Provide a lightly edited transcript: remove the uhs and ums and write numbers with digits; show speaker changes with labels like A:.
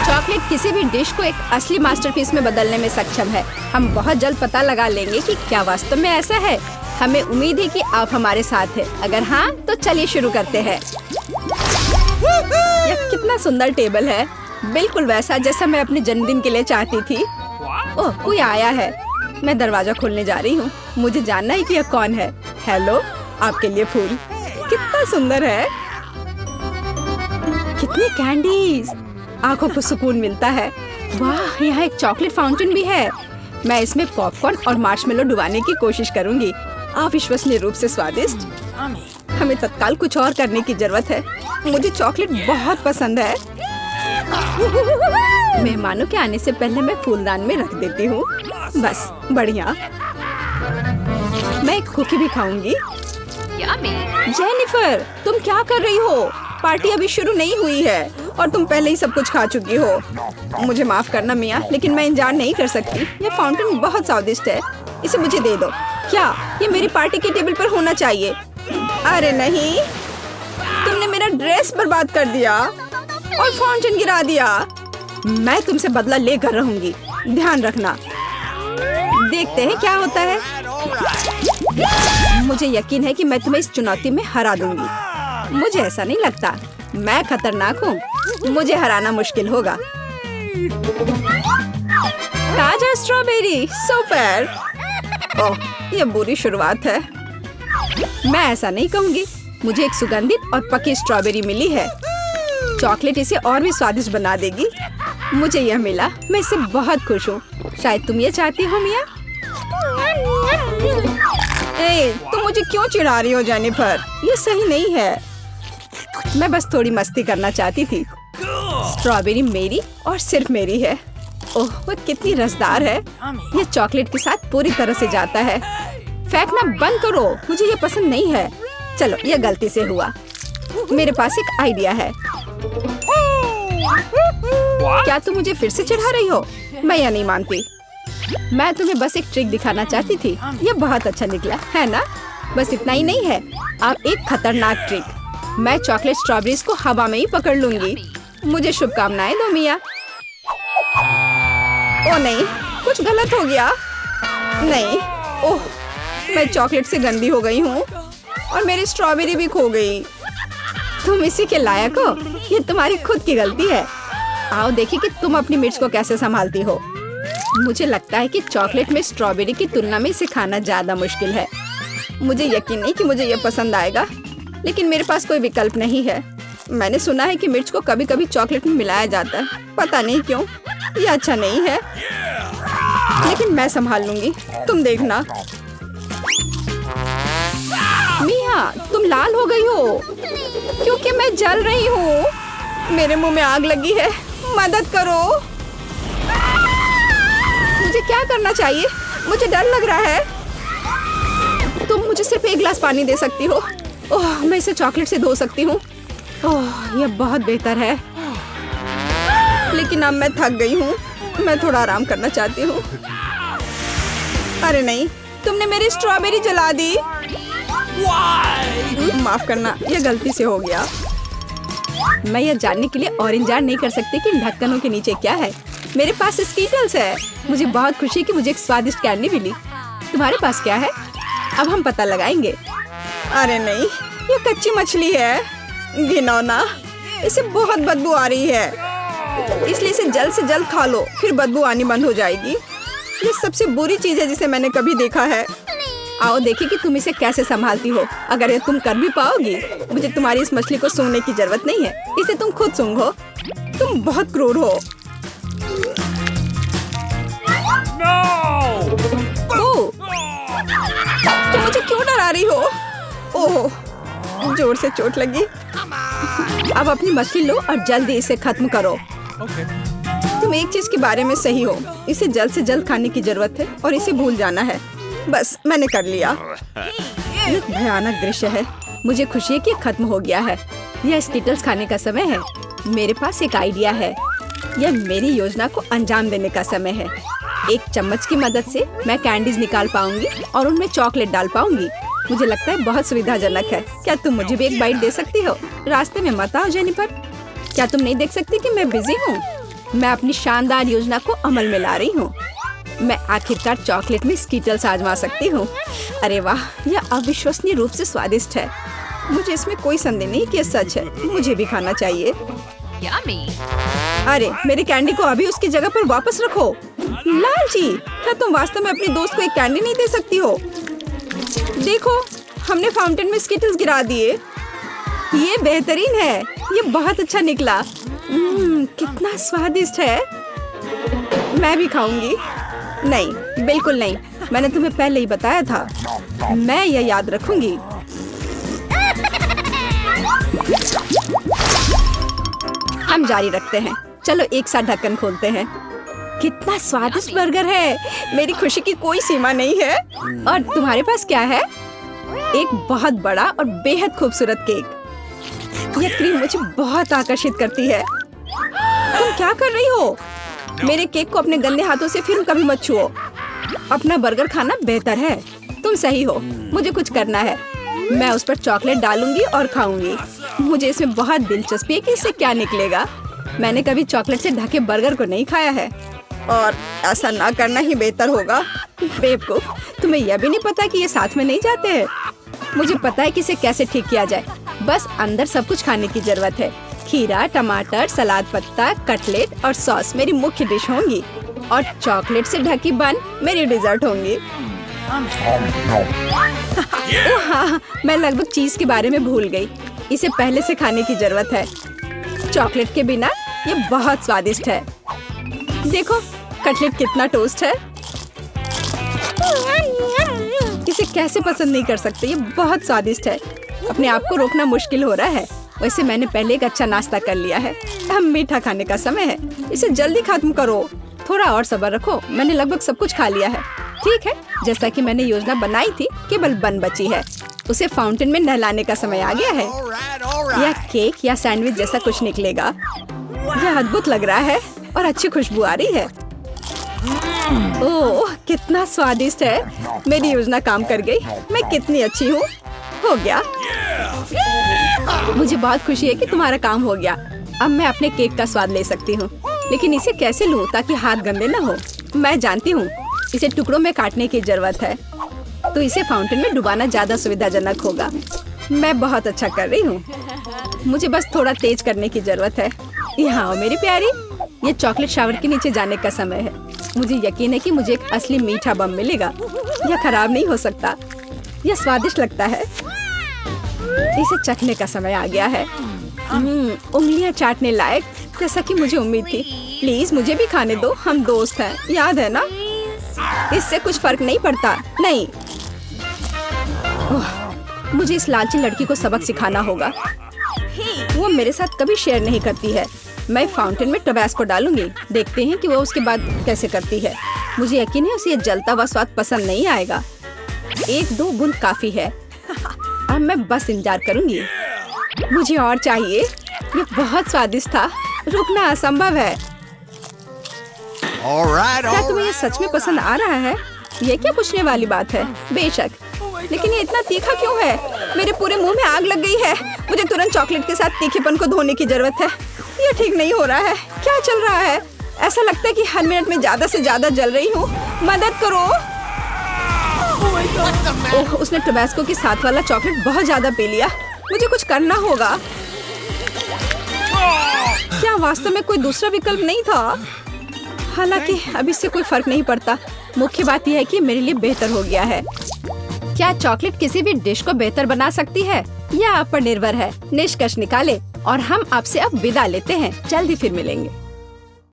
A: Chocolate किसी भी dish को एक असली मास्टरपीस में बदलने में सक्षम है। हम बहुत जल्द पता लगा लेंगे कि क्या वास्तव में ऐसा है। हमें उम्मीद है कि आप हमारे साथ हैं। अगर हाँ, तो चलिए शुरू करते हैं। यह कितना सुंदर टेबल है, बिल्कुल वैसा जैसा मैं अपने जन्मदिन के लिए चाहती थी। ओह, कोई आया है। मैं दरवाजा खोलने जा रही हूँ। मुझे जानना है कि यह कौन है। हेलो, आपके लिए फूल। कितना सुंदर है। कितनी कैंडीज, आंखों को सुकून मिलता है। वाह, यहाँ एक चॉकलेट फाउंटेन भी है। मैं इसमें पॉपकॉर्न और मार्शमेलो डुबाने की कोशिश करूंगी। अविश्वसनीय रूप से स्वादिष्ट। हमें तत्काल कुछ और करने की जरूरत है। मुझे चॉकलेट बहुत पसंद है। मेहमानों के आने से पहले मैं फूलदान में रख देती हूँ। बस, बढ़िया। मैं एक कुकी भी खाऊंगी। जेनिफर, तुम क्या कर रही हो? पार्टी अभी शुरू नहीं हुई है और तुम पहले ही सब कुछ खा चुकी हो। मुझे माफ करना मिया, लेकिन मैं इंतजार नहीं कर सकती। यह फाउंटेन बहुत स्वादिष्ट है। इसे मुझे दे दो। क्या ये मेरी पार्टी के टेबल पर होना चाहिए? अरे नहीं, तुमने मेरा ड्रेस बर्बाद कर दिया और फाउंटेन गिरा दिया। मैं तुमसे बदला लेकर रहूंगी, ध्यान रखना। देखते हैं क्या होता है। मुझे यकीन है कि मैं तुम्हें इस चुनौती में हरा दूंगी। मुझे ऐसा नहीं लगता। मैं खतरनाक हूँ। मुझे हराना मुश्किल होगा। ताजा स्ट्रॉबेरी, सुपर। ओह, यह बुरी शुरुआत है। मैं ऐसा नहीं कहूँगी। मुझे एक सुगंधित और पकी स्ट्रॉबेरी मिली है। चॉकलेट इसे और भी स्वादिष्ट बना देगी। मुझे यह मिला, मैं इससे बहुत खुश हूँ। शायद तुम ये चाहती हो मिया। तुम मुझे क्यों चिढ़ा रही हो जेनिफर? ये सही नहीं है। मैं बस थोड़ी मस्ती करना चाहती थी। स्ट्रॉबेरी मेरी और सिर्फ मेरी है। ओह, वो कितनी रसदार है। ये चॉकलेट के साथ पूरी तरह से जाता है। फेंकना बंद करो, मुझे ये पसंद नहीं है। चलो, ये गलती से हुआ। मेरे पास एक आइडिया है। क्या तुम मुझे फिर से चिढ़ा रही हो? मैं यह नहीं मानती। मैं तुम्हें बस एक ट्रिक दिखाना चाहती थी। ये बहुत अच्छा निकला, है ना? बस इतना ही नहीं है, आप एक खतरनाक ट्रिक। मैं चॉकलेट स्ट्रॉबेरीज को हवा में ही पकड़ लूंगी। मुझे शुभकामनाएं दो मिया। ओ नहीं, कुछ गलत हो गया। नहीं, ओह, मैं चॉकलेट से गंदी हो गई हूँ और मेरी स्ट्रॉबेरी भी खो गई। तुम इसी के लायक हो। ये तुम्हारी खुद की गलती है। आओ देखिए कि तुम अपनी मिर्च को कैसे संभालती हो। मुझे लगता है कि चॉकलेट में स्ट्रॉबेरी की तुलना में इसे खाना ज्यादा मुश्किल है। मुझे यकीन नहीं कि मुझे ये पसंद आएगा, लेकिन मेरे पास कोई विकल्प नहीं है। मैंने सुना है कि मिर्च को कभी कभी चॉकलेट में मिलाया जाता है। पता नहीं क्यों। ये अच्छा नहीं है, लेकिन मैं संभाल लूंगी। तुम देखना। मिया, तुम लाल हो गई हो क्योंकि मैं जल रही हूँ। मेरे मुंह में आग लगी है। मदद करो। मुझे क्या करना चाहिए? मुझे डर लग रहा है। तुम मुझे सिर्फ एक गिलास पानी दे सकती हो। ओह, मैं इसे चॉकलेट से धो सकती हूँ। ओह, यह बहुत बेहतर है, लेकिन अब मैं थक गई हूँ। मैं थोड़ा आराम करना चाहती हूँ। अरे नहीं, तुमने मेरी स्ट्रॉबेरी जला दी। माफ करना, यह गलती से हो गया। मैं यह जानने के लिए और इंतजार नहीं कर सकती कि इन ढक्कनों के नीचे क्या है। मेरे पास स्कीटल्स है। मुझे बहुत खुशी है कि मुझे एक स्वादिष्ट कैंडी मिली। तुम्हारे पास क्या है? अब हम पता लगाएंगे। अरे नहीं, ये कच्ची मछली है। घिनौना, इसे बहुत बदबू आ रही है, इसलिए इसे जल्द से जल्द खा लो, फिर बदबू आनी बंद हो जाएगी। ये सबसे बुरी चीज है जिसे मैंने कभी देखा है। आओ देखिए कि तुम इसे कैसे संभालती हो। अगर ये तुम कर भी पाओगी, मुझे तुम्हारी इस मछली को सूंघने की जरूरत नहीं है। इसे तुम खुद सूंघो। तुम बहुत क्रूर हो। ओह, तुम मुझे क्यों डरा रही हो? ओह, जोर से चोट लगी। अब अपनी मछली लो और जल्दी इसे खत्म करो। तुम एक चीज के बारे में सही हो। इसे जल्द से जल्द खाने की जरूरत है और इसे भूल जाना है। बस, मैंने कर लिया। ये भयानक दृश्य है। मुझे खुशी है कि खत्म हो गया है। यह स्कीटल्स खाने का समय है। मेरे पास एक आइडिया है। यह मेरी योजना को अंजाम देने का समय है। एक चम्मच की मदद से मैं कैंडीज निकाल पाऊंगी और उनमें चॉकलेट डाल पाऊंगी। मुझे लगता है बहुत सुविधाजनक है। क्या तुम मुझे भी एक बाइट दे सकती हो? रास्ते में मत आओ जेनिफर। क्या तुम नहीं देख सकती कि मैं बिजी हूँ? मैं अपनी शानदार योजना को अमल में ला रही हूँ। मैं आखिरकार चॉकलेट में स्कीटल्स आजमा सकती हूँ। अरे वाह, यह अविश्वसनीय रूप से स्वादिष्ट है। मुझे इसमें कोई संदेह नहीं कि यह सच है। मुझे भी खाना चाहिए। अरे मेरी कैंडी को अभी उसकी जगह पर वापस रखो। लालची, क्या तुम वास्तव में अपने दोस्त को एक कैंडी नहीं दे सकती हो? देखो, हमने फाउंटेन में स्कीटल्स गिरा दिए। ये बेहतरीन है। ये बहुत अच्छा निकला। कितना स्वादिष्ट है। मैं भी खाऊंगी। नहीं, बिल्कुल नहीं। मैंने तुम्हें पहले ही बताया था। मैं यह याद रखूंगी। हम जारी रखते हैं। चलो एक साथ ढक्कन खोलते हैं। कितना स्वादिष्ट बर्गर है। मेरी खुशी की कोई सीमा नहीं है। और तुम्हारे पास क्या है? एक बहुत बड़ा और बेहद खूबसूरत केक। यह क्रीम मुझे बहुत आकर्षित करती है। तुम क्या कर रही हो? मेरे केक को अपने गंदे हाथों से फिर कभी मत छुओ। अपना बर्गर खाना बेहतर है। तुम सही हो। मुझे कुछ करना है। मैं उस पर चॉकलेट डालूंगी और खाऊंगी। मुझे इसमें बहुत दिलचस्पी है कि इससे क्या निकलेगा। मैंने कभी चॉकलेट से ढके बर्गर को नहीं खाया है और ऐसा ना करना ही बेहतर होगा। बेवकूफ, तुम्हें यह भी नहीं पता कि ये साथ में नहीं जाते हैं। मुझे पता है कि इसे कैसे ठीक किया जाए। बस अंदर सब कुछ खाने की जरूरत है। खीरा, टमाटर, सलाद पत्ता, कटलेट और सॉस मेरी मुख्य डिश होंगी और चॉकलेट से ढकी बन मेरी डिजर्ट होंगी। ओह हाँ, मैं लगभग चीज के बारे में भूल गई। इसे पहले से खाने की जरूरत है। चॉकलेट के बिना ये बहुत स्वादिष्ट है। देखो, कटलेट कितना टोस्ट है। इसे कैसे पसंद नहीं कर सकते। ये बहुत स्वादिष्ट है। अपने आप को रोकना मुश्किल हो रहा है। वैसे मैंने पहले एक अच्छा नाश्ता कर लिया है। अब मीठा खाने का समय है। इसे जल्दी खत्म करो। थोड़ा और सब्र रखो। मैंने लगभग सब कुछ खा लिया है। ठीक है, जैसा कि मैंने योजना बनाई थी, केवल बन बची है। उसे फाउंटेन में नहलाने का समय आ गया है। यह केक या सैंडविच जैसा कुछ निकलेगा। यह अद्भुत लग रहा है और अच्छी खुशबू आ रही है। ओह, कितना स्वादिष्ट है। मेरी योजना काम कर गई। मैं कितनी अच्छी हूँ। हो गया। मुझे बहुत खुशी है कि तुम्हारा काम हो गया। अब मैं अपने केक का स्वाद ले सकती हूँ। लेकिन इसे कैसे लूँ ताकि हाथ गंदे न हो? मैं जानती हूँ, इसे टुकड़ों में काटने की जरूरत है। तो इसे फाउंटेन में डुबाना ज्यादा सुविधाजनक होगा। मैं बहुत अच्छा कर रही हूँ। मुझे बस थोड़ा तेज करने की जरूरत है। यहाँ आओ मेरी प्यारी। ये चॉकलेट शावर के नीचे जाने का समय है। मुझे यकीन है कि मुझे एक असली मीठा बम मिलेगा। यह खराब नहीं हो सकता। यह स्वादिष्ट लगता है। इसे चखने का समय आ गया है। उंगलियां चाटने लायक, जैसा कि मुझे उम्मीद थी। प्लीज मुझे भी खाने दो। हम दोस्त हैं, याद है ना? इससे कुछ फर्क नहीं पड़ता। नहीं, मुझे इस लालची लड़की को सबक सिखाना होगा। वो मेरे साथ कभी शेयर नहीं करती है। मैं फाउंटेन में टबैस्को डालूंगी। देखते हैं कि वो उसके बाद कैसे करती है। मुझे यकीन है उसे ये जलता हुआ स्वाद पसंद नहीं आएगा। 1-2 बूंद काफी है। अब मैं बस इंतजार करूंगी। मुझे और चाहिए। ये बहुत स्वादिष्ट था। रुकना असंभव है। क्या तुम्हें ये सच में पसंद आ रहा है? ये क्या पूछने वाली बात है? बेशक, लेकिन ये इतना तीखा क्यों है? मेरे पूरे मुंह में आग लग गई है। मुझे तुरंत चॉकलेट के साथ तीखेपन को धोने की जरूरत है। ये ठीक नहीं हो रहा है। क्या चल रहा है? ऐसा लगता है कि हर मिनट में ज्यादा से ज्यादा जल रही हूँ। मदद करो। ओह, उसने टबैस्को के साथ वाला चॉकलेट बहुत ज्यादा पी लिया। मुझे कुछ करना होगा। क्या वास्तव में कोई दूसरा विकल्प नहीं था? हालांकि अब इससे कोई फर्क नहीं पड़ता। मुख्य बात यह है कि मेरे लिए बेहतर हो गया है। क्या चॉकलेट किसी भी डिश को बेहतर बना सकती है? यह आप पर निर्भर है। निष्कर्ष निकाले और हम आपसे अब विदा लेते हैं। जल्दी फिर मिलेंगे।